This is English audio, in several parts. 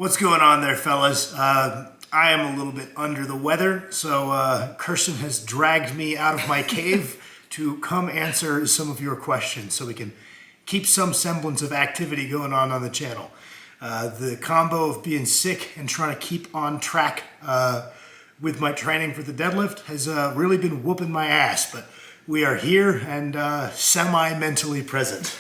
What's going on there, fellas? I am a little bit under the weather, so Kirsten has dragged me out of my cave to come answer some of your questions so we can keep some semblance of activity going on the channel. The combo of being sick and trying to keep on track with my training for the deadlift has really been whooping my ass, but we are here and semi-mentally present.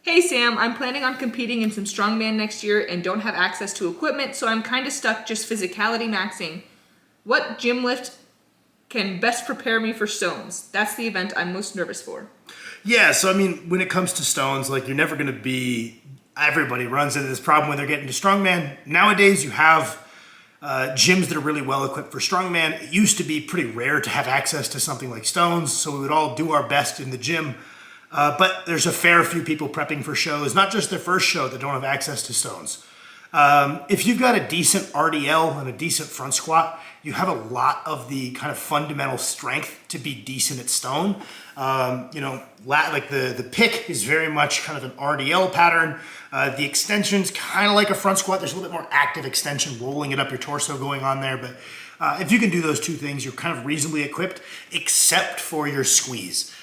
Hey Sam, I'm planning on competing in some strongman next year and don't have access to equipment, so I'm kind of stuck just physicality maxing. What gym lift can best prepare me for stones? That's the event I'm most nervous for. Yeah, so I mean, when it comes to stones, like you're never going to be, everybody runs into this problem when they're getting to strongman. Nowadays you have gyms that are really well equipped for strongman. It used to be pretty rare to have access to something like stones, so we would all do our best in the gym. But there's a fair few people prepping for shows, not just their first show, that don't have access to stones. If you've got a decent RDL and a decent front squat, you have a lot of the kind of fundamental strength to be decent at stone. Like the pick is very much kind of an RDL pattern. The extension's kind of like a front squat. There's a little bit more active extension, rolling it up your torso going on there. But if you can do those two things, you're kind of reasonably equipped, except for your squeeze.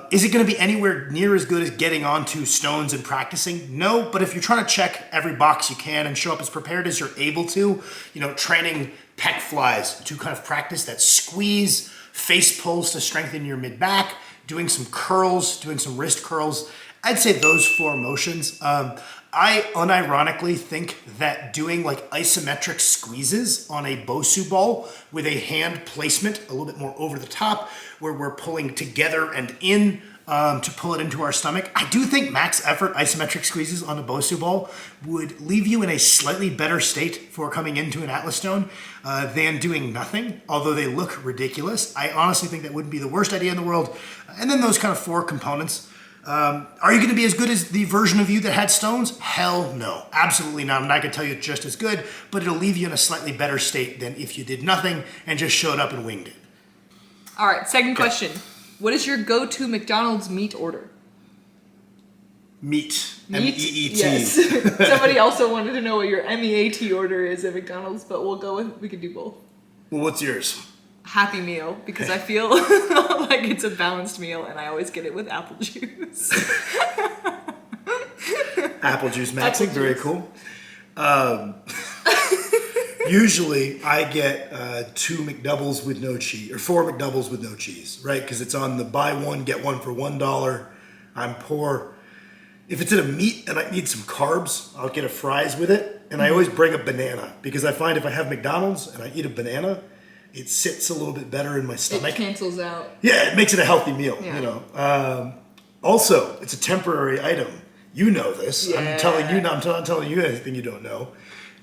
Is it going to be anywhere near as good as getting onto stones and practicing? No, but if you're trying to check every box you can and show up as prepared as you're able to, training pec flies to kind of practice that squeeze, face pulls to strengthen your mid back, doing some curls, doing some wrist curls, I'd say those four motions. I unironically think that doing like isometric squeezes on a Bosu ball with a hand placement a little bit more over the top, where we're pulling together and in to pull it into our stomach. I do think max effort isometric squeezes on a Bosu ball would leave you in a slightly better state for coming into an Atlas stone than doing nothing, although they look ridiculous. I honestly think that wouldn't be the worst idea in the world. And then those kind of four components. Are you going to be as good as the version of you that had stones? Hell no, absolutely not. I'm not going to tell you it's just as good, but it'll leave you in a slightly better state than if you did nothing and just showed up and winged it. All right, second question. What is your go-to McDonald's meat order? Meat. Meat? M-E-E-T. Yes. Somebody also wanted to know what your MEAT order is at McDonald's, but we can do both. Well, what's yours? Happy Meal, because I feel like it's a balanced meal and I always get it with apple juice. Apple juice maxing, very cool. Usually I get 2 McDoubles with no cheese, or 4 McDoubles with no cheese, right? Because it's on the buy one, get one for $1. I'm poor. If it's in a meat and I need some carbs, I'll get a fries with it. And I always bring a banana, because I find if I have McDonald's and I eat a banana, it sits a little bit better in my stomach. It cancels out. Yeah, it makes it a healthy meal, Yeah. Also, it's a temporary item. You know this. Yeah. I'm not telling you anything you don't know.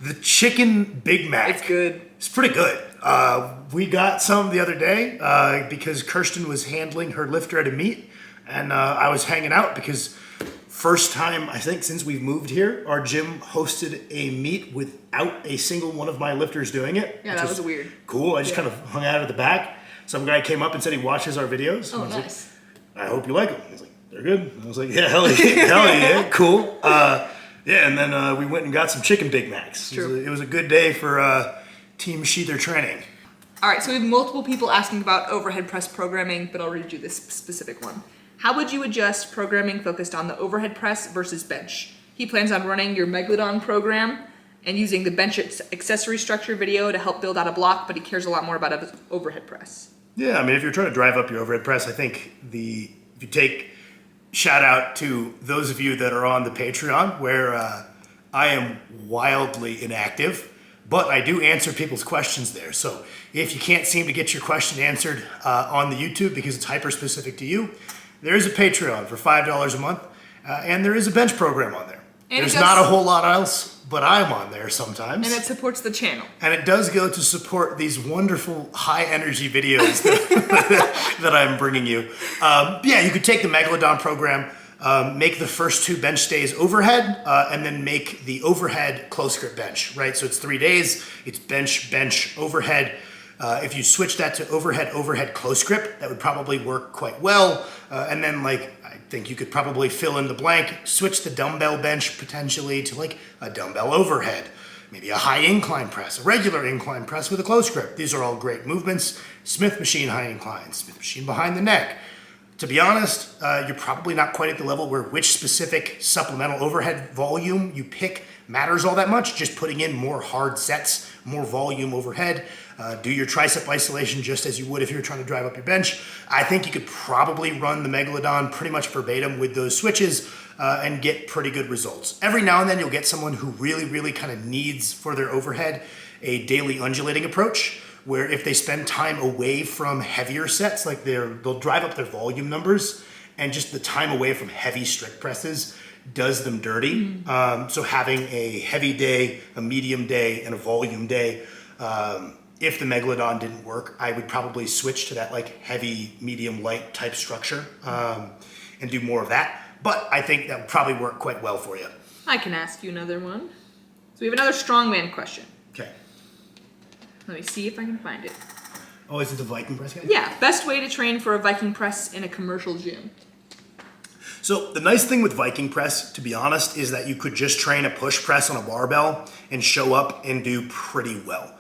The chicken Big Mac. It's good. It's pretty good. We got some the other day because Kirsten was handling her lifter at a meet, and I was hanging out because first time, I think, since we've moved here, our gym hosted a meet without a single one of my lifters doing it. Yeah, that was weird. Cool. I just kind of hung out at the back. Some guy came up and said he watches our videos. Oh, I was nice. like, I hope you like them. He's like, they're good. I was like, yeah, hell yeah, cool. And then we went and got some chicken Big Macs. True. It was a good day for Team Sheether training. All right, so we have multiple people asking about overhead press programming, but I'll read you this specific one. How would you adjust programming focused on the overhead press versus bench? He plans on running your Megalodon program and using the bench accessory structure video to help build out a block, but he cares a lot more about his overhead press. Yeah, I mean, if you're trying to drive up your overhead press, I think if you take shout out to those of you that are on the Patreon, where I am wildly inactive, but I do answer people's questions there. So if you can't seem to get your question answered on the YouTube because it's hyper specific to you, there is a Patreon for $5 a month, and there is a bench program on there. And there's not a whole lot else, but I'm on there sometimes. And it supports the channel. And it does go to support these wonderful high energy videos that I'm bringing you. Yeah, you could take the Megalodon program, make the first 2 bench stays overhead, and then make the overhead close grip bench, right? So it's 3 days, it's bench, bench, overhead. If you switch that to overhead close grip, that would probably work quite well. And then like, I think you could probably fill in the blank, switch the dumbbell bench potentially to like a dumbbell overhead, maybe a high incline press, a regular incline press with a close grip. These are all great movements. Smith machine high incline, Smith machine behind the neck. To be honest, you're probably not quite at the level where which specific supplemental overhead volume you pick matters all that much. Just putting in more hard sets, more volume overhead. Do your tricep isolation just as you would if you were trying to drive up your bench. I think you could probably run the Megalodon pretty much verbatim with those switches and get pretty good results. Every now and then you'll get someone who really kind of needs for their overhead a daily undulating approach, where if they spend time away from heavier sets, like they'll drive up their volume numbers, and just the time away from heavy strict presses does them dirty. So having a heavy day, a medium day, and a volume day, if the Megalodon didn't work, I would probably switch to that like heavy, medium, light type structure and do more of that. But I think that would probably work quite well for you. I can ask you another one. So we have another strongman question. Okay. Let me see if I can find it. Oh, is it the Viking press guy? Yeah, best way to train for a Viking press in a commercial gym. So the nice thing with Viking press, to be honest, is that you could just train a push press on a barbell and show up and do pretty well.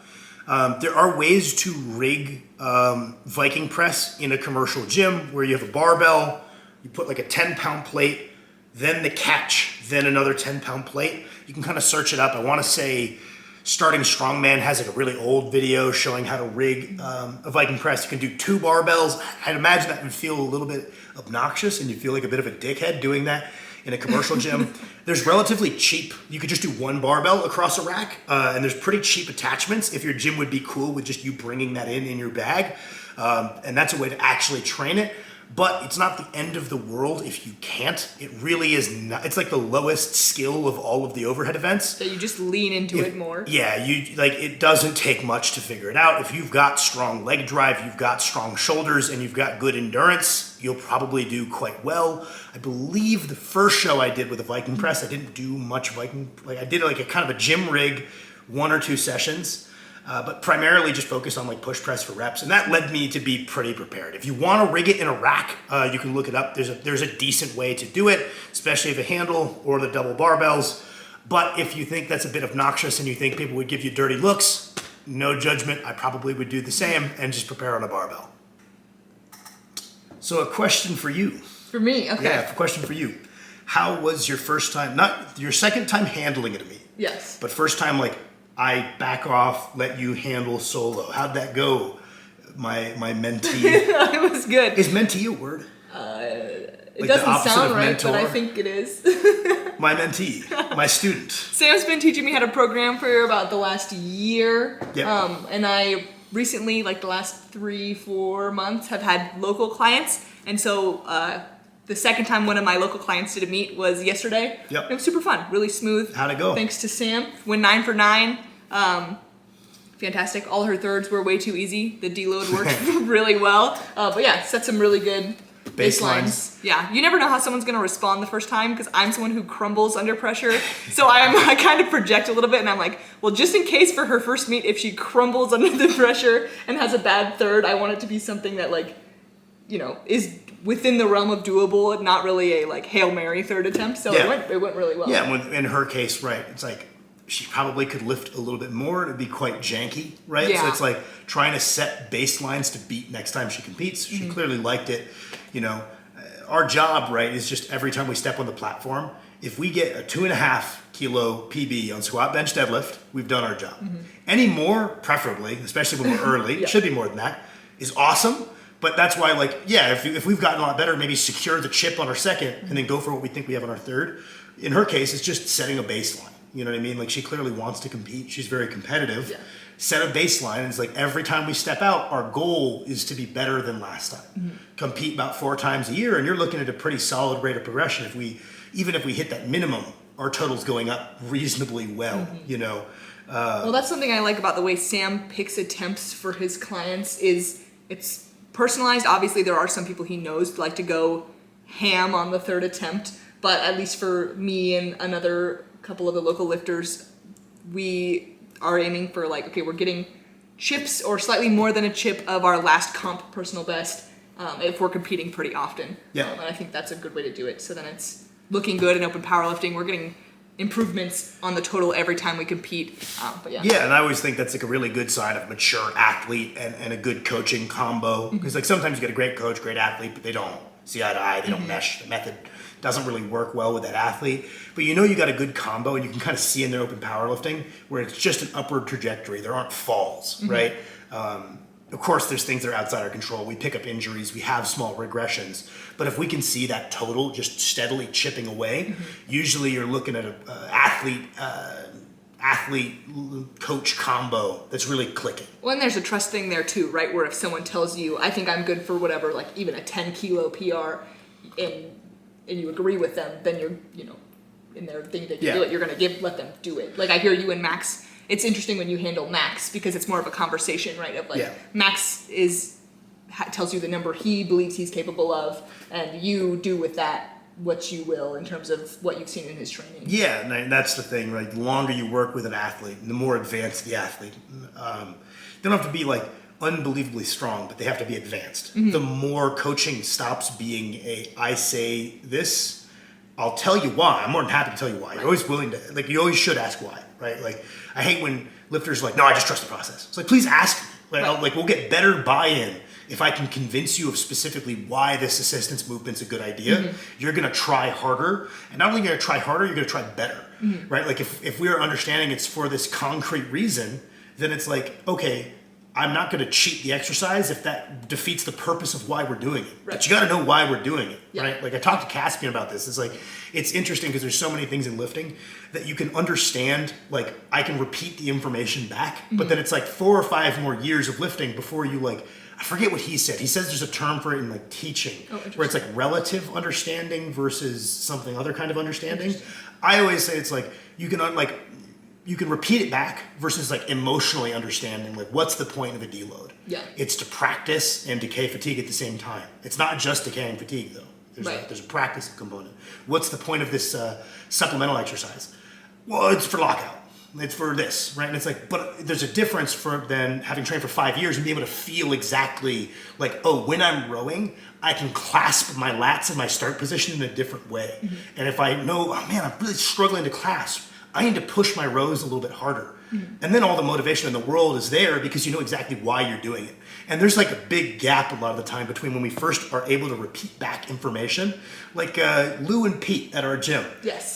There are ways to rig Viking press in a commercial gym where you have a barbell, you put like a 10-pound plate, then the catch, then another 10-pound plate. You can kind of search it up. I want to say Starting Strongman has like a really old video showing how to rig a Viking press. You can do 2 barbells. I'd imagine that would feel a little bit obnoxious and you feel like a bit of a dickhead doing that in a commercial gym. There's relatively cheap, you could just do 1 barbell across a rack, and there's pretty cheap attachments if your gym would be cool with just you bringing that in your bag. And that's a way to actually train it. But it's not the end of the world if you can't. It really is not. It's like the lowest skill of all of the overhead events. So you just lean into it more. Yeah, it doesn't take much to figure it out. If you've got strong leg drive, you've got strong shoulders, and you've got good endurance, you'll probably do quite well. I believe the first show I did with a Viking press, I didn't do much Viking. Like I did like a kind of a gym rig, 1 or 2 sessions. But primarily just focused on like push press for reps, and that led me to be pretty prepared. If you want to rig it in a rack, you can look it up. There's a decent way to do it, especially if a handle or the double barbells. But if you think that's a bit obnoxious and you think people would give you dirty looks, no judgment. I probably would do the same and just prepare on a barbell. So a question for you. For me, okay. Yeah, a question for you. How was your first time? Not your second time handling it to me. Yes. But first time like, I back off, let you handle solo. How'd that go, my mentee? It was good. Is mentee a word? It Like doesn't sound right, but I think it is. My mentee, my student. Sam's been teaching me how to program for about the last year. Yep. And I recently, like the last 3-4 months, have had local clients. And so the second time one of my local clients did a meet was yesterday. Yep. It was super fun, really smooth. How'd it go? Thanks to Sam. Went 9 for 9. Fantastic. All her thirds were way too easy. The deload worked really well. But yeah, set some really good baselines. Yeah, you never know how someone's gonna respond the first time because I'm someone who crumbles under pressure. So I kind of project a little bit and I'm like, well, just in case for her first meet, if she crumbles under the pressure and has a bad third, I want it to be something that like, you know, is within the realm of doable, not really a like Hail Mary third attempt. So Yeah. it went really well. Yeah, in her case, right, it's like she probably could lift a little bit more. It'd be quite janky, right? Yeah. So it's like trying to set baselines to beat next time she competes. She clearly liked it. You know, our job, right, is just every time we step on the platform, if we get a 2.5 kilo PB on squat, bench, deadlift, we've done our job. Any more, preferably, especially when we're early, it should be more than that, is awesome. But that's why, like, yeah, if we've gotten a lot better, maybe secure the chip on our second and then go for what we think we have on our third. In her case, it's just setting a baseline. You know what I mean? Like, she clearly wants to compete. She's very competitive. Yeah. Set a baseline. And it's like every time we step out, our goal is to be better than last time. Compete about 4 times a year, and you're looking at a pretty solid rate of progression. Even if we hit that minimum, our total's going up reasonably well, you know? Well, that's something I like about the way Sam picks attempts for his clients is it's personalized. Obviously, there are some people he knows like to go ham on the third attempt, but at least for me and another couple of the local lifters, we are aiming for like, okay, we're getting chips or slightly more than a chip of our last comp personal best if we're competing pretty often. Yeah. And I think that's a good way to do it. So then it's looking good in open powerlifting. We're getting improvements on the total every time we compete. But yeah. Yeah, and I always think that's like a really good sign of a mature athlete and a good coaching combo. Because like sometimes you get a great coach, great athlete, but they don't see eye to eye, they don't mesh. The method doesn't really work well with that athlete. But you know you got a good combo, and you can kind of see in their open powerlifting where it's just an upward trajectory. There aren't falls, right? Of course, there's things that are outside our control. We pick up injuries, we have small regressions. But if we can see that total just steadily chipping away, usually you're looking at an athlete coach combo that's really clicking. Well, and there's a trust thing there too, right? Where if someone tells you, I think I'm good for whatever, like even a 10 kilo PR, and you agree with them, then you're, in their thing they can do it, you're going to let them do it. Like I hear you and Max. It's interesting when you handle Max because it's more of a conversation, right? Of like Max tells you the number he believes he's capable of, and you do with that what you will in terms of what you've seen in his training. Yeah, and that's the thing, right? The longer you work with an athlete, the more advanced the athlete. They don't have to be like unbelievably strong, but they have to be advanced. The more coaching stops being I say this, I'll tell you why. I'm more than happy to tell you why. You're always willing to, like, you always should ask why, right? Like, I hate when lifters are like, no, I just trust the process. It's like, please ask me. Like, we'll get better buy-in if I can convince you of specifically why this assistance movement's a good idea. You're going to try harder. And not only are you going to try harder, you're going to try better, right? Like, if we are understanding it's for this concrete reason, then it's like, okay, I'm not going to cheat the exercise if that defeats the purpose of why we're doing it. Right. But you got to know why we're doing it, right? Like I talked to Caspian about this. It's like, it's interesting because there's so many things in lifting that you can understand. Like I can repeat the information back, but then it's like 4 or 5 more years of lifting before you like, I forget what he said. He says there's a term for it in like teaching where it's like relative understanding versus something other kind of understanding. I always say it's like, you can repeat it back versus like emotionally understanding like what's the point of a deload. It's to practice and decay fatigue at the same time. It's not just decaying fatigue though. There's a practice component. What's the point of this supplemental exercise? Well, it's for lockout. It's for this, right? And it's like, but there's a difference for then having trained for 5 years and be able to feel exactly like, oh, when I'm rowing, I can clasp my lats in my start position in a different way. And if I know, oh man, I'm really struggling to clasp, I need to push my rows a little bit harder. And then all the motivation in the world is there because you know exactly why you're doing it. And there's like a big gap a lot of the time between when we first are able to repeat back information. Like Lou and Pete at our gym.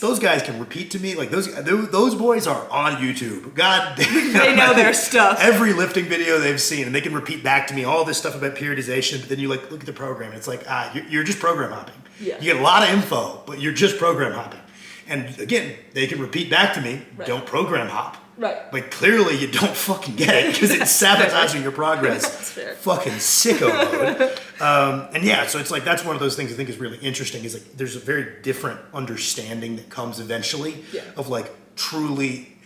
Those guys can repeat to me. Like those boys are on YouTube. God damn. They know their stuff. Every lifting video they've seen. And they can repeat back to me all this stuff about periodization. But then you like look at the program and it's like, you're just program hopping. You get a lot of info, but you're just program hopping. And again, they can repeat back to me, don't program hop. But clearly you don't fucking get it because it's sabotaging your progress. That's fair. Fucking sicko mode. And yeah, so it's like, that's one of those things I think is really interesting is like, there's a very different understanding that comes eventually of like truly,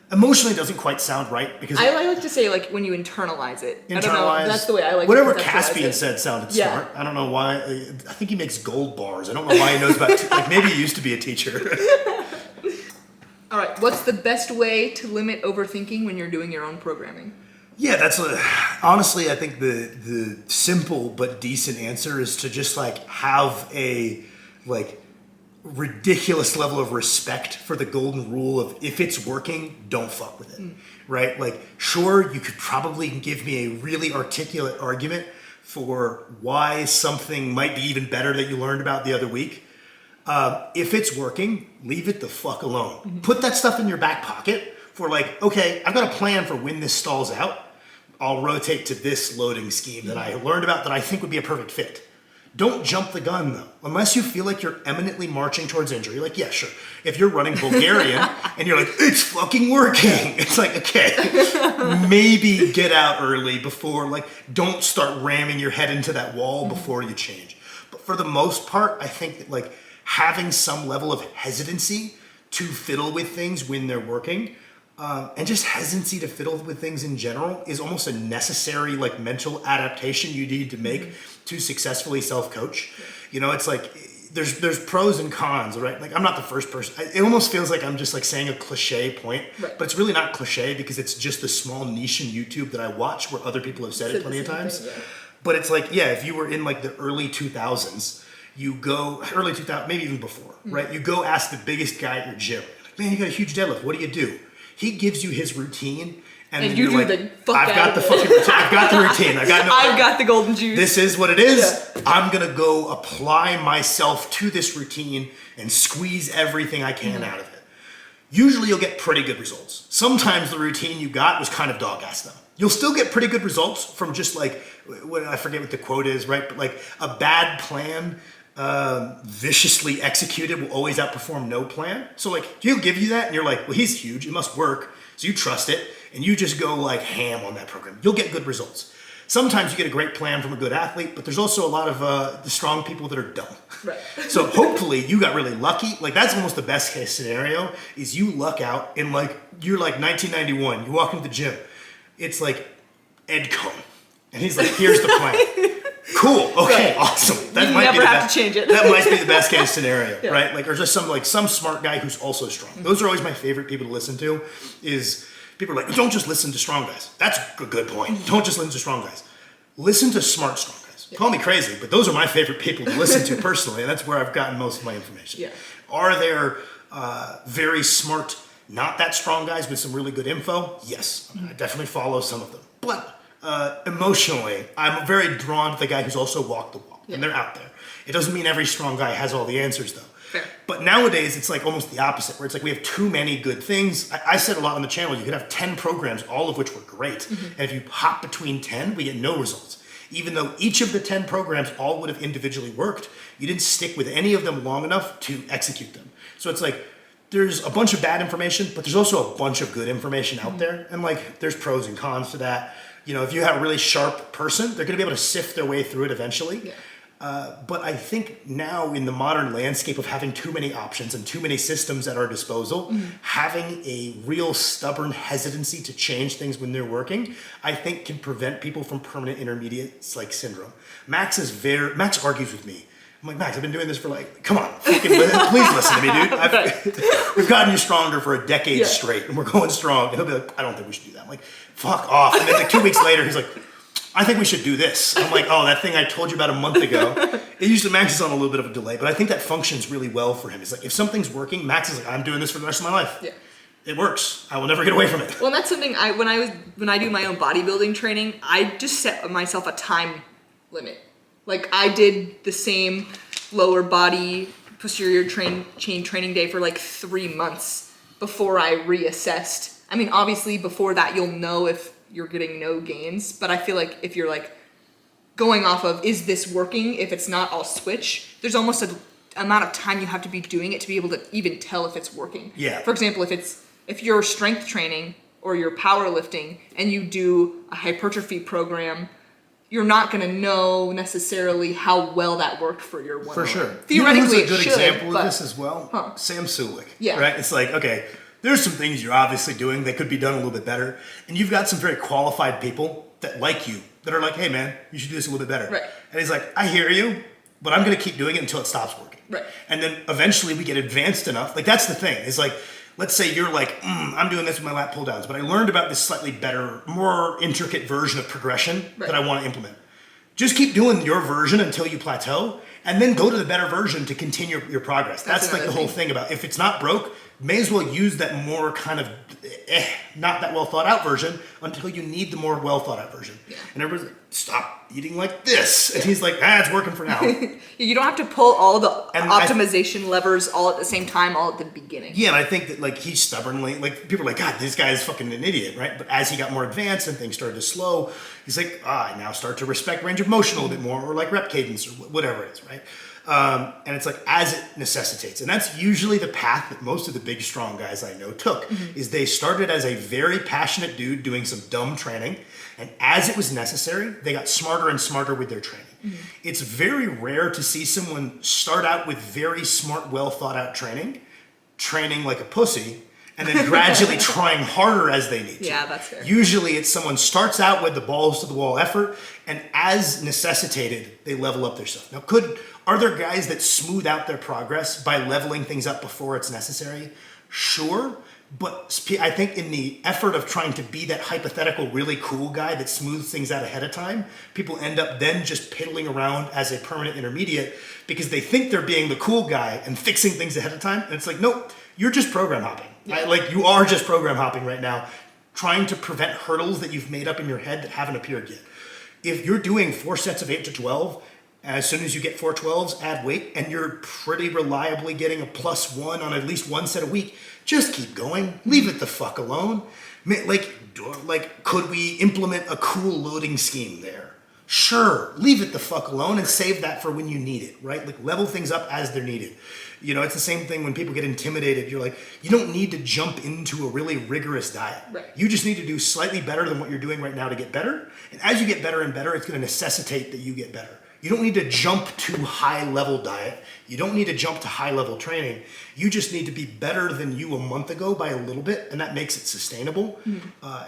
emotionally doesn't quite sound right because I like to say like when you internalize it. I don't know. That's the way I like whatever to Caspian said sounded smart. I don't know why. I think he makes gold bars. I don't know why he knows about like maybe he used to be a teacher. All right. What's the best way to limit overthinking when you're doing your own programming? Yeah, that's honestly I think the simple but decent answer is to just like have a like ridiculous level of respect for the golden rule of if it's working, don't fuck with it, right? Like, sure, you could probably give me a really articulate argument for why something might be even better that you learned about the other week. If it's working, leave it the fuck alone. Put that stuff in your back pocket for like, okay, I've got a plan for when this stalls out. I'll rotate to this loading scheme that I learned about that I think would be a perfect fit. Don't jump the gun though. Unless you feel like you're eminently marching towards injury. Like, yeah, sure. If you're running Bulgarian and you're like, it's fucking working. It's like, okay, maybe get out early before, like, don't start ramming your head into that wall before you change. But for the most part, I think that like having some level of hesitancy to fiddle with things when they're working, and just hesitancy to fiddle with things in general is almost a necessary like mental adaptation you need to make to successfully self-coach. You know, it's like there's pros and cons, right? Like I'm not the first person. It almost feels like I'm just like saying a cliche point, Right. but it's really not cliche because it's just the small niche in YouTube that I watch where other people have said it plenty of times. Thing, yeah. But it's like, yeah, if you were in like the early 2000s, you go early 2000, maybe even before, right? You go ask the biggest guy at your gym, like, man, you got a huge deadlift. What do you do? He gives you his routine. And then you you're do like, the fuck I've out got of the it. fucking routine. I've got the routine. I've got the golden juice. This is what it is. Yeah. I'm going to go apply myself to this routine and squeeze everything I can out of it. Usually you'll get pretty good results. Sometimes the routine you got was kind of dog ass though. You'll still get pretty good results from just like, I forget what the quote is, right? But like a bad plan viciously executed will always outperform no plan. So like he'll give you that and you're like, well, he's huge. It must work. So you trust it and you just go like ham on that program. You'll get good results. Sometimes you get a great plan from a good athlete, but there's also a lot of the strong people that are dumb. Right. So hopefully you got really lucky. Like that's almost the best case scenario is you luck out and like you're like 1991. You walk into the gym. It's like Ed Cohn. And he's like, here's the plan. Cool. Okay. Right. Awesome. That You might never be the have best, to change it. That might be the best case scenario, Yeah. right? Like, or just some smart guy who's also strong. Those are always my favorite people to listen to. Is people are like, don't just listen to strong guys. That's a good point. Don't just listen to strong guys. Listen to smart strong guys. Call me crazy, but those are my favorite people to listen to personally, and that's where I've gotten most of my information. Yeah. Are there very smart, not that strong guys with some really good info? Yes, I definitely follow some of them. But emotionally, I'm very drawn to the guy who's also walked the walk, and they're out there. It doesn't mean every strong guy has all the answers, though. Fair. But nowadays, it's like almost the opposite, where it's like we have too many good things. I said a lot on the channel, you could have 10 programs, all of which were great. And if you hop between 10, we get no results. Even though each of the 10 programs all would have individually worked, you didn't stick with any of them long enough to execute them. So it's like, there's a bunch of bad information, but there's also a bunch of good information out there. And like, there's pros and cons to that. You know, if you have a really sharp person, they're going to be able to sift their way through it eventually. Yeah. But I think now in the modern landscape of having too many options and too many systems at our disposal, having a real stubborn hesitancy to change things when they're working, I think can prevent people from permanent intermediate like syndrome. Max argues with me. I'm like, Max, I've been doing this for like, come on, fucking please listen to me, dude. We've gotten you stronger for a decade straight, and we're going strong. And he'll be like, I don't think we should do that. I'm like, fuck off. And then like 2 weeks later, he's like, I think we should do this. I'm like, oh, that thing I told you about a month ago. It usually Max is on a little bit of a delay, but I think that functions really well for him. It's like if something's working, Max is like, I'm doing this for the rest of my life. Yeah. It works. I will never get away from it. Well, and that's something when I do my own bodybuilding training, I just set myself a time limit. Like I did the same lower body posterior chain training day for like 3 months before I reassessed. I mean, obviously before that you'll know if you're getting no gains, but I feel like if you're like going off of, is this working? If it's not, I'll switch. There's almost an amount of time you have to be doing it to be able to even tell if it's working. Yeah. For example, if you're strength training or you're powerlifting and you do a hypertrophy program, you're not going to know necessarily how well that worked for your one. For sure. Theoretically, you know who's a good example of this as well? Huh. Sam Sulik. Yeah. Right? It's like, okay, there's some things you're obviously doing that could be done a little bit better. And you've got some very qualified people that like you, that are like, hey man, you should do this a little bit better. Right. And he's like, I hear you, but I'm going to keep doing it until it stops working. Right. And then eventually we get advanced enough. Like that's the thing. It's like, let's say you're like, I'm doing this with my lat pull downs, but I learned about this slightly better, more intricate version of progression that I want to implement. Just keep doing your version until you plateau, and then go to the better version to continue your progress. That's like the whole thing about if it's not broke, may as well use that more kind of not that well thought out version until you need the more well thought out version. Yeah. And everybody's like, stop eating like this. And he's like, it's working for now. You don't have to pull all the optimization levers all at the same time, all at the beginning. Yeah, and I think that like he's stubbornly, like people are like, God, this guy is fucking an idiot, right? But as he got more advanced and things started to slow, he's like, I now start to respect range of motion a little bit more, or like rep cadence, or whatever it is, right? And it's like as it necessitates. And that's usually the path that most of the big, strong guys I know took, is they started as a very passionate dude doing some dumb training. And as it was necessary, they got smarter and smarter with their training. It's very rare to see someone start out with very smart, well thought out training like a pussy, and then gradually trying harder as they need to. Yeah, that's fair. Usually it's someone starts out with the balls to the wall effort, and as necessitated, they level up their stuff. Now, are there guys that smooth out their progress by leveling things up before it's necessary? Sure. But I think in the effort of trying to be that hypothetical really cool guy that smooths things out ahead of time, people end up then just piddling around as a permanent intermediate because they think they're being the cool guy and fixing things ahead of time. And it's like, nope, you're just program hopping. Yeah. Right? Like you are just program hopping right now, trying to prevent hurdles that you've made up in your head that haven't appeared yet. If you're doing 4 sets of 8 to 12, as soon as you get 4 12s, add weight, and you're pretty reliably getting a +1 on at least 1 set a week, just keep going. Leave it the fuck alone. Like, could we implement a cool loading scheme there? Sure, leave it the fuck alone and save that for when you need it, right? Like, level things up as they're needed. You know, it's the same thing when people get intimidated. You're like, you don't need to jump into a really rigorous diet. Right. You just need to do slightly better than what you're doing right now to get better. And as you get better and better, it's going to necessitate that you get better. You don't need to jump to high level diet. You don't need to jump to high level training. You just need to be better than you a month ago by a little bit, and that makes it sustainable.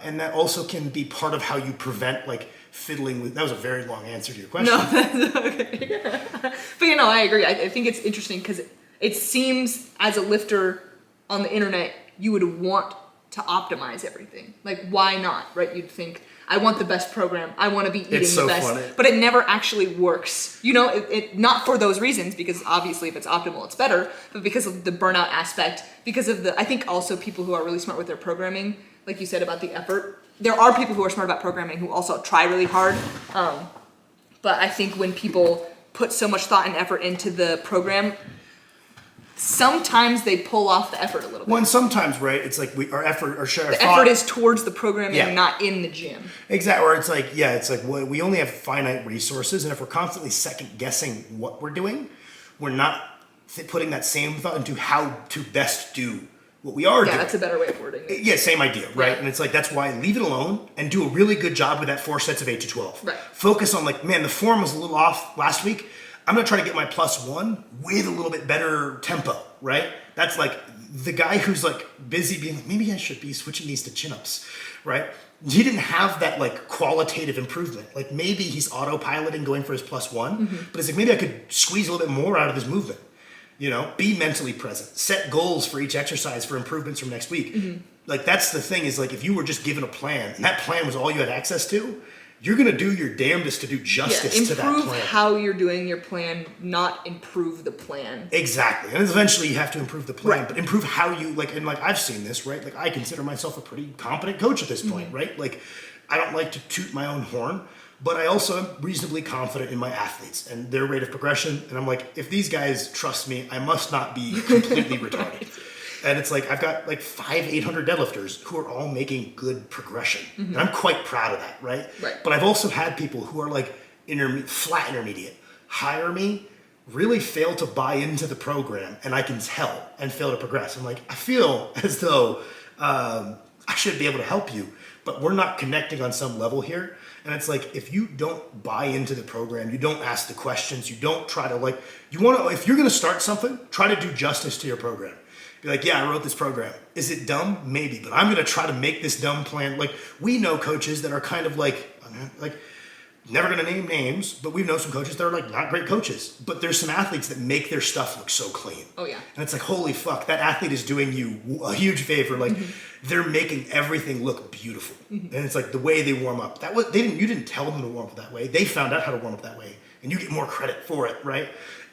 And that also can be part of how you prevent like fiddling with. That was a very long answer to your question. No, that's okay. But you know, I agree. I think it's interesting because it seems as a lifter on the internet, you would want to optimize everything. Like, why not, right? You'd think, I want the best program. I want to be eating so the best. funny. But it never actually works. You know, it not for those reasons, because obviously if it's optimal, it's better, but because of the burnout aspect, because of I think also people who are really smart with their programming, like you said about the effort, there are people who are smart about programming who also try really hard. But I think when people put so much thought and effort into the program, sometimes they pull off the effort a little bit. Well, and sometimes, right, it's like our effort is towards the programming, not in the gym. Exactly. Or it's like, we only have finite resources, and if we're constantly second guessing what we're doing, we're not putting that same thought into how to best do what we are doing. Yeah, that's a better way of wording it. Yeah, same idea, right? Yeah. And it's like, that's why leave it alone and do a really good job with that 4 sets of 8 to 12. Right. Focus on like, man, the form was a little off last week. I'm going to try to get my +1 with a little bit better tempo, right? That's like the guy who's like busy being like, maybe I should be switching these to chin-ups, right? He didn't have that like qualitative improvement. Like maybe he's autopiloting going for his +1, but it's like, maybe I could squeeze a little bit more out of his movement. You know, be mentally present, set goals for each exercise for improvements from next week. Like that's the thing is like, if you were just given a plan and that plan was all you had access to, you're going to do your damnedest to do justice to that plan. Improve how you're doing your plan, not improve the plan. Exactly. And eventually you have to improve the plan, Right. but improve how you, like, and like I've seen this, right? Like I consider myself a pretty competent coach at this point, right? Like I don't like to toot my own horn, but I also am reasonably confident in my athletes and their rate of progression. And I'm like, if these guys trust me, I must not be completely retarded. And it's like, I've got like 800 deadlifters who are all making good progression. And I'm quite proud of that, right? But I've also had people who are like flat intermediate, hire me, really fail to buy into the program, and I can tell, and fail to progress. I'm like, I feel as though I should be able to help you, but we're not connecting on some level here. And it's like, if you don't buy into the program, you don't ask the questions, you don't try to like, if you're going to start something, try to do justice to your program. Be like, yeah, I wrote this program. Is it dumb? Maybe, but I'm going to try to make this dumb plan. Like, we know coaches that are kind of like never going to name names, but we know some coaches that are like not great coaches. But there's some athletes that make their stuff look so clean. Oh yeah. And it's like, holy fuck, that athlete is doing you a huge favor. Like, they're making everything look beautiful. And it's like the way they warm up. You didn't tell them to warm up that way. They found out how to warm up that way, and you get more credit for it, right?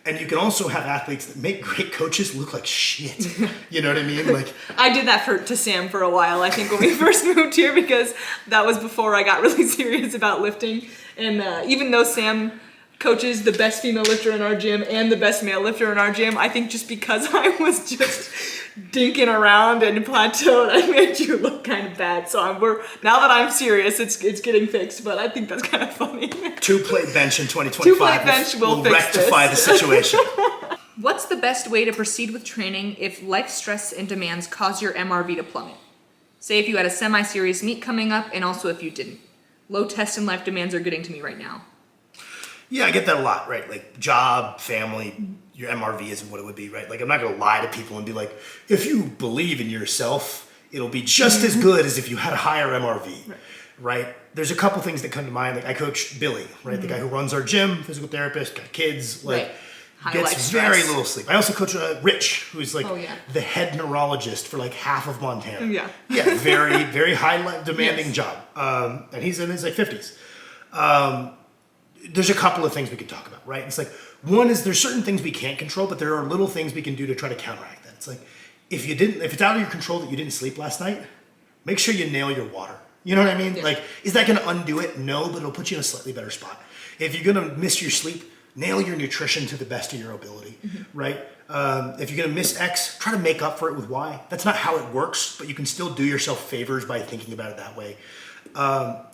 And you can also have athletes that make great coaches look like shit. You know what I mean? Like, I did that to Sam for a while, I think, when we first moved here, because that was before I got really serious about lifting. And even though Sam coaches the best female lifter in our gym and the best male lifter in our gym, I think just because I was just dinking around and plateaued, I made you look kind of bad. So now that I'm serious, it's getting fixed, but I think that's kind of funny. 2-plate bench in 2025 2-plate bench will fix rectify this. the situation. What's the best way to proceed with training if life stress and demands cause your MRV to plummet? Say if you had a semi-serious meet coming up, and also if you didn't. Low test and life demands are getting to me right now. Yeah, I get that a lot, right? Like job, family, your MRV isn't what it would be, right? Like I'm not gonna lie to people and be like, if you believe in yourself it'll be just as good as if you had a higher MRV, right? There's a couple things that come to mind. Like I coach Billy, right? The guy who runs our gym, physical therapist, got kids, like gets very little sleep. I also coach Rich, who's like the head neurologist for like half of Montana. Very, very high demanding job. And he's in his like 50s. There's a couple of things we could talk about, right? It's like, one is there's certain things we can't control, but there are little things we can do to try to counteract that. It's like, if it's out of your control that you didn't sleep last night, make sure you nail your water. You know what I mean? Like, is that going to undo it? No, but it'll put you in a slightly better spot. If you're going to miss your sleep, nail your nutrition to the best of your ability, right? If you're going to miss X, try to make up for it with Y. That's not how it works, but you can still do yourself favors by thinking about it that way.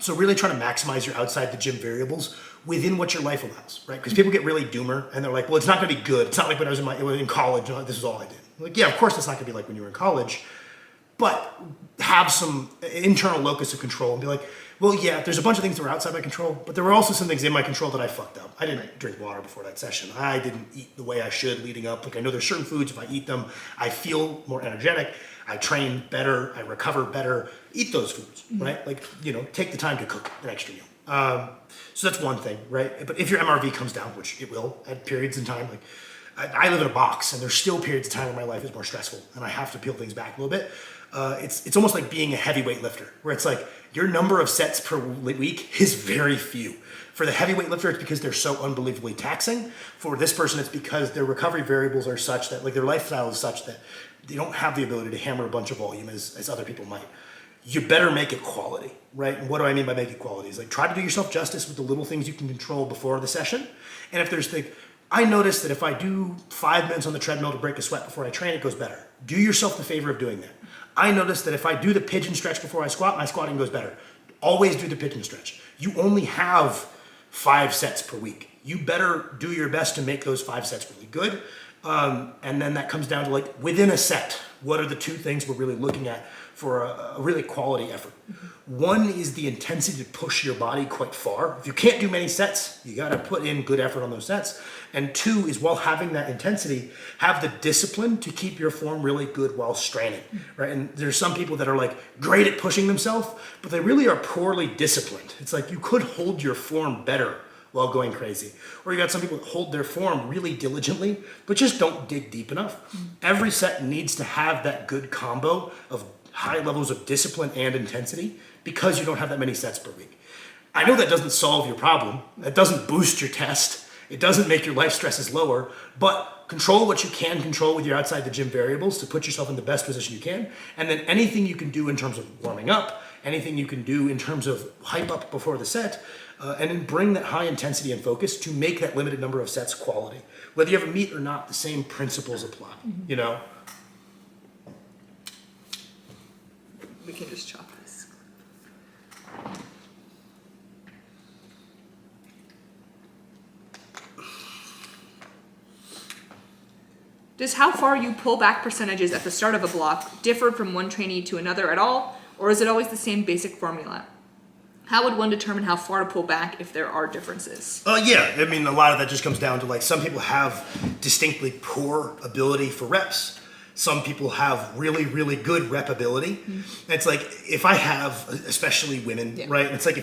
So really try to maximize your outside the gym variables within what your life allows, right? Because people get really doomer and they're like, well, it's not going to be good. It's not like when I was in college, this is all I did. Like, yeah, of course it's not going to be like when you were in college, but have some internal locus of control and be like, well, yeah, there's a bunch of things that were outside my control, but there were also some things in my control that I fucked up. I didn't drink water before that session. I didn't eat the way I should leading up. Like I know there's certain foods, if I eat them, I feel more energetic. I train better. I recover better. Eat those foods, right? Like, take the time to cook an extra meal. So that's one thing, right? But if your MRV comes down, which it will at periods in time, like I live in a box and there's still periods of time where my life is more stressful and I have to peel things back a little bit. It's almost like being a heavyweight lifter where it's like your number of sets per week is very few. For the heavyweight lifter, it's because they're so unbelievably taxing. For this person, it's because their recovery variables are such that, like their lifestyle is such that they don't have the ability to hammer a bunch of volume as other people might. You better make it quality, right? And what do I mean by make it quality? Is like try to do yourself justice with the little things you can control before the session. And if there's I notice that if I do 5 minutes on the treadmill to break a sweat before I train, it goes better. Do yourself the favor of doing that. I notice that if I do the pigeon stretch before I squat, my squatting goes better. Always do the pigeon stretch. You only have 5 sets per week. You better do your best to make those 5 sets really good. And then that comes down to like within a set, what are the 2 things we're really looking at for a really quality effort? One is the intensity to push your body quite far. If you can't do many sets, you got to put in good effort on those sets. And 2 is while having that intensity, have the discipline to keep your form really good while straining, right? And there's some people that are like great at pushing themselves, but they really are poorly disciplined. It's like you could hold your form better while going crazy. Or you got some people that hold their form really diligently, but just don't dig deep enough. Every set needs to have that good combo of high levels of discipline and intensity because you don't have that many sets per week. I know that doesn't solve your problem. That doesn't boost your test. It doesn't make your life stresses lower, but control what you can control with your outside the gym variables to put yourself in the best position you can. And then anything you can do in terms of warming up, anything you can do in terms of hype up before the set, and then bring that high intensity and focus to make that limited number of sets quality. Whether you ever meet or not, the same principles apply, We can just chop this. Does how far you pull back percentages at the start of a block differ from one trainee to another at all, or is it always the same basic formula? How would one determine how far to pull back if there are differences? Yeah, I mean, a lot of that just comes down to like some people have distinctly poor ability for reps. Some people have really, really good rep ability. It's like if I have, especially women, right? It's like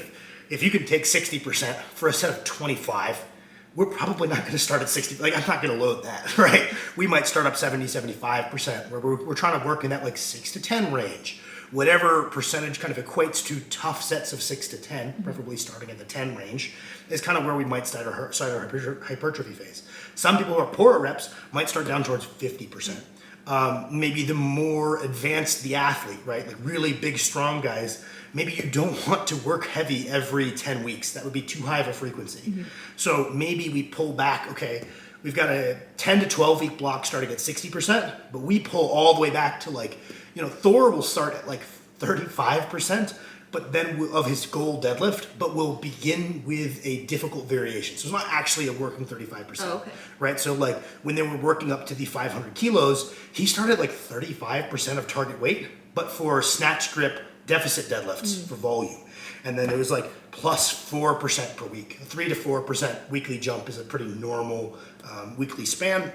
if you can take 60% for a set of 25, we're probably not going to start at 60. Like I'm not going to load that, right? We might start up 70, 75%, where we're trying to work in that like 6 to 10 range. Whatever percentage kind of equates to tough sets of 6 to 10, preferably starting in the 10 range, is kind of where we might start our hypertrophy phase. Some people who are poor at reps might start down towards 50%. Maybe the more advanced the athlete, right? Like really big, strong guys, maybe you don't want to work heavy every 10 weeks. That would be too high of a frequency. So maybe we pull back, okay, we've got a 10 to 12 week block starting at 60%, but we pull all the way back to like, Thor will start at like 35%, but then of his goal deadlift, but will begin with a difficult variation. So it's not actually a working 35%, right? So like when they were working up to the 500 kilos, he started like 35% of target weight, but for snatch grip deficit deadlifts for volume. And then it was like plus 4% per week. A 3 to 4% weekly jump is a pretty normal weekly span.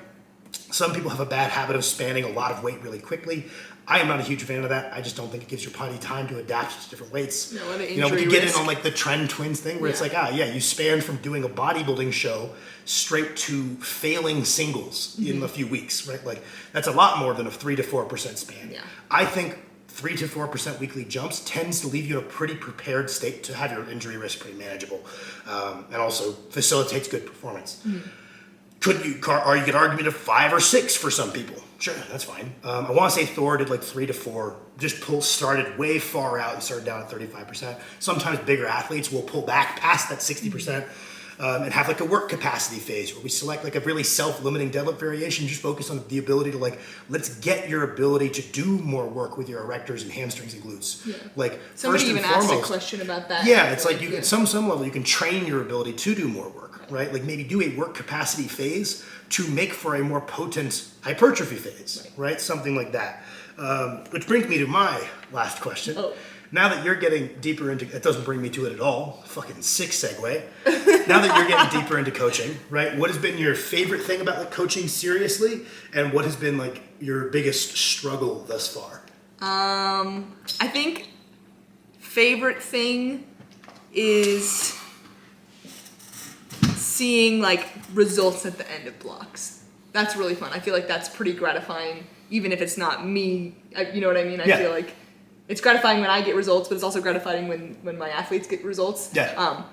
Some people have a bad habit of spanning a lot of weight really quickly. I am not a huge fan of that. I just don't think it gives your body time to adapt to different weights. No, the you know, we injury could get risk. in on like the trend twins thing where it's like, you span from doing a bodybuilding show straight to failing singles in a few weeks, right? Like that's a lot more than a 3 to 4% span. Yeah. I think 3 to 4% weekly jumps tends to leave you in a pretty prepared state to have your injury risk pretty manageable, and also facilitates good performance. Could you argue an argument of 5 or 6 for some people? Sure, that's fine. I want to say Thor did like 3 to 4. Just started way far out and started down at 35%. Sometimes bigger athletes will pull back past that 60%. And have like a work capacity phase where we select like a really self-limiting deadlift variation, just focus on the ability to like, let's get your ability to do more work with your erectors and hamstrings and glutes. Yeah. Like Somebody first and even asked a foremost, question about that. yeah, it's like you at some level you can train your ability to do more work, right? Like maybe do a work capacity phase to make for a more potent hypertrophy phase, right? Something like that. Which brings me to my last question. Oh. Now that you're getting deeper into, it doesn't bring me to it at all, fucking sick segue. Now that you're getting deeper into coaching, right? What has been your favorite thing about like coaching seriously, and what has been like your biggest struggle thus far? I think favorite thing is seeing like results at the end of blocks. That's really fun. I feel like that's pretty gratifying, even if it's not me. You know what I mean? I feel like it's gratifying when I get results, but it's also gratifying when my athletes get results. Yeah.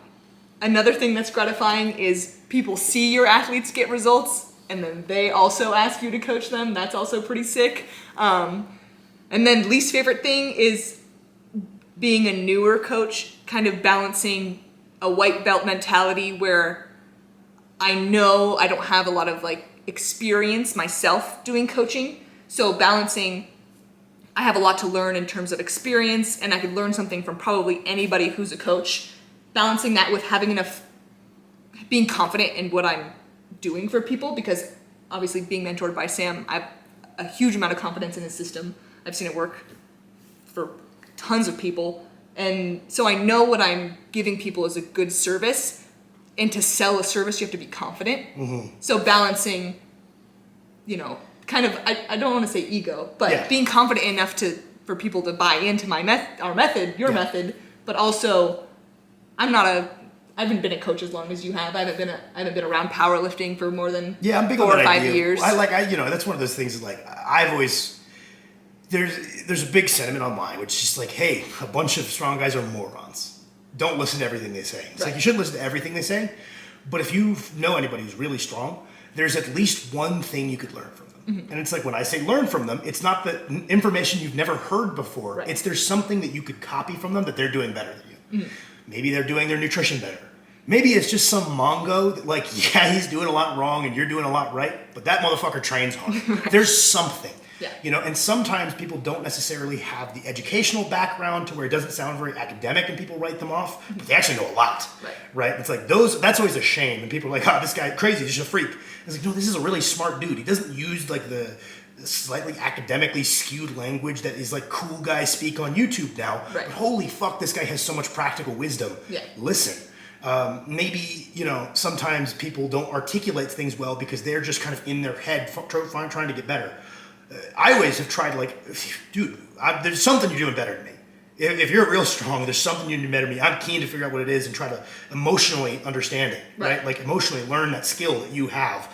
Another thing that's gratifying is people see your athletes get results, and then they also ask you to coach them. That's also pretty sick. And then least favorite thing is being a newer coach, kind of balancing a white belt mentality where I know I don't have a lot of like experience myself doing coaching. So balancing, I have a lot to learn in terms of experience, and I could learn something from probably anybody who's a coach. Balancing that with having enough, being confident in what I'm doing for people, because obviously being mentored by Sam, I have a huge amount of confidence in his system. I've seen it work for tons of people. And so I know what I'm giving people is a good service. And to sell a service, you have to be confident. So balancing, you know, kind of, I don't want to say ego, but being confident enough for people to buy into our method, your method, but also I haven't been a coach as long as you have. I haven't been around powerlifting for more than I'm big 4 on or that 5 idea. years. That's one of those things that like I've always, there's a big sentiment online which is just like, hey, a bunch of strong guys are morons. Don't listen to everything they say. It's like you shouldn't listen to everything they say, but if you know anybody who's really strong, there's at least one thing you could learn from them. And it's like when I say learn from them, it's not the information you've never heard before. Right. It's there's something that you could copy from them that they're doing better than you. Maybe they're doing their nutrition better. Maybe it's just some Mongo that like, he's doing a lot wrong and you're doing a lot right, but that motherfucker trains hard. There's something. Yeah. You know, and sometimes people don't necessarily have the educational background to where it doesn't sound very academic and people write them off, but they actually know a lot. Right? It's like that's always a shame. And people are like, this guy crazy, he's just a freak. It's like, no, this is a really smart dude. He doesn't use like the slightly academically skewed language that is like cool guys speak on YouTube now. Right. But holy fuck, this guy has so much practical wisdom. Yeah. Listen. Maybe, sometimes people don't articulate things well because they're just kind of in their head trying to get better. I always have tried like, dude, there's something you're doing better than me. If you're real strong, there's something you're doing better than me. I'm keen to figure out what it is and try to emotionally understand it, right? Like emotionally learn that skill that you have.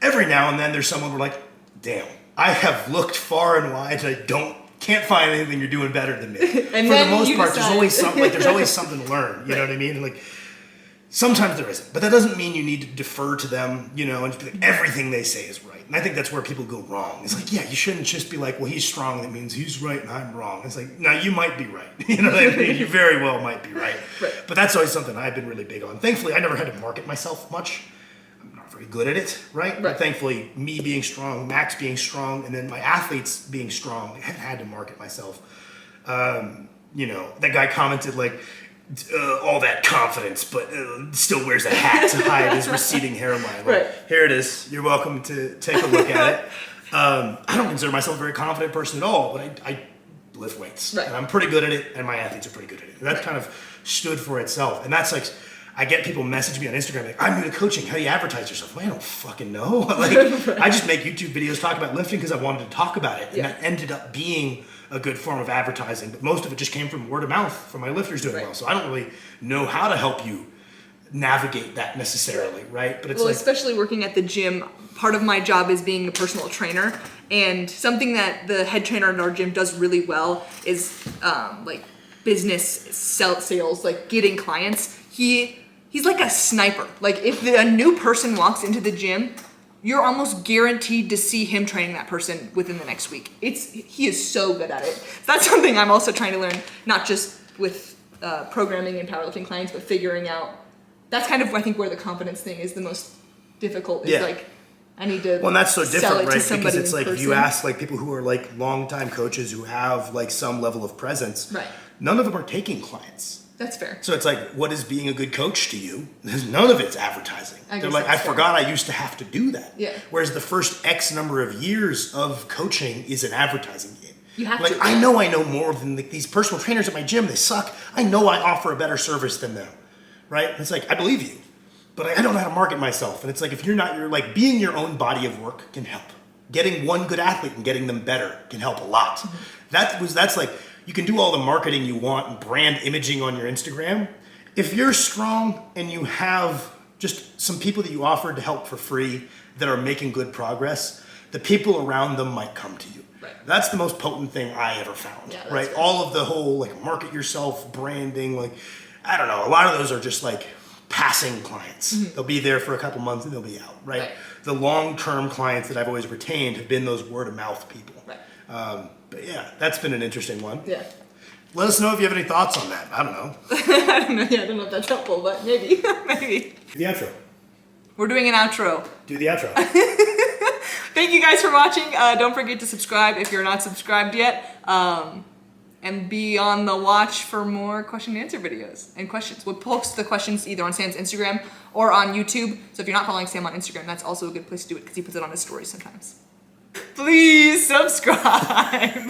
Every now and then there's someone who's like, damn, I have looked far and wide and I can't find anything you're doing better than me. And for then the most part, decide. there's always something to learn. You know what I mean? And like, sometimes there isn't, but that doesn't mean you need to defer to them, and just be like, everything they say is right. And I think that's where people go wrong. It's like, you shouldn't just be like, well, he's strong, that means he's right and I'm wrong. It's like, no, you might be right. You know what I mean? You very well might be right. But that's always something I've been really big on. Thankfully, I never had to market myself much. I'm not very good at it, right? But thankfully, me being strong, Max being strong, and then my athletes being strong, I had to market myself. That guy commented like, all that confidence, but still wears a hat to hide his receding hairline. Well, here it is. You're welcome to take a look at it. I don't consider myself a very confident person at all, but I lift weights. And I'm pretty good at it, and my athletes are pretty good at it. And that kind of stood for itself. And that's like, I get people message me on Instagram like, I'm new to coaching. How do you advertise yourself? Well, I don't fucking know. Like, I just make YouTube videos talk about lifting because I wanted to talk about it. And that ended up being a good form of advertising. But most of it just came from word of mouth from my lifters doing well. So I don't really know how to help you navigate that necessarily, right? But it's especially working at the gym, part of my job is being a personal trainer. And something that the head trainer in our gym does really well is like business sales, like getting clients. He's like a sniper. Like if a new person walks into the gym, you're almost guaranteed to see him training that person within the next week. He is so good at it. That's something I'm also trying to learn, not just with programming and powerlifting clients, but figuring out. That's kind of I think where the confidence thing is the most difficult. Is like I need to. Well, and that's so different, right? Because it's like if you ask like people who are like longtime coaches who have like some level of presence. Right. None of them are taking clients. That's fair. So it's like, what is being a good coach to you? None of it's advertising. They're like, I forgot I used to have to do that. Yeah. Whereas the first X number of years of coaching is an advertising game. You have like, to. I know more than these personal trainers at my gym. They suck. I know I offer a better service than them, right? And it's like, I believe you, but I don't know how to market myself. And it's like, if you're like being your own body of work can help. Getting one good athlete and getting them better can help a lot. Mm-hmm. That's like, you can do all the marketing you want and brand imaging on your Instagram. If you're strong and you have just some people that you offered to help for free that are making good progress, the people around them might come to you. Right. That's the most potent thing I ever found, right? Fair. All of the whole like market yourself branding, like, I don't know, a lot of those are just like passing clients. Mm-hmm. They'll be there for a couple months and they'll be out, right? The long-term clients that I've always retained have been those word-of-mouth people. Right. But yeah, that's been an interesting one. Yeah. Let us know if you have any thoughts on that. I don't know. I don't know. Yeah, I don't know if that's helpful, but maybe. Maybe. The outro. We're doing an outro. Do the outro. Thank you guys for watching. Don't forget to subscribe if you're not subscribed yet. And be on the watch for more question and answer videos and questions. We'll post the questions either on Sam's Instagram or on YouTube. So if you're not following Sam on Instagram, that's also a good place to do it because he puts it on his stories sometimes. Please subscribe.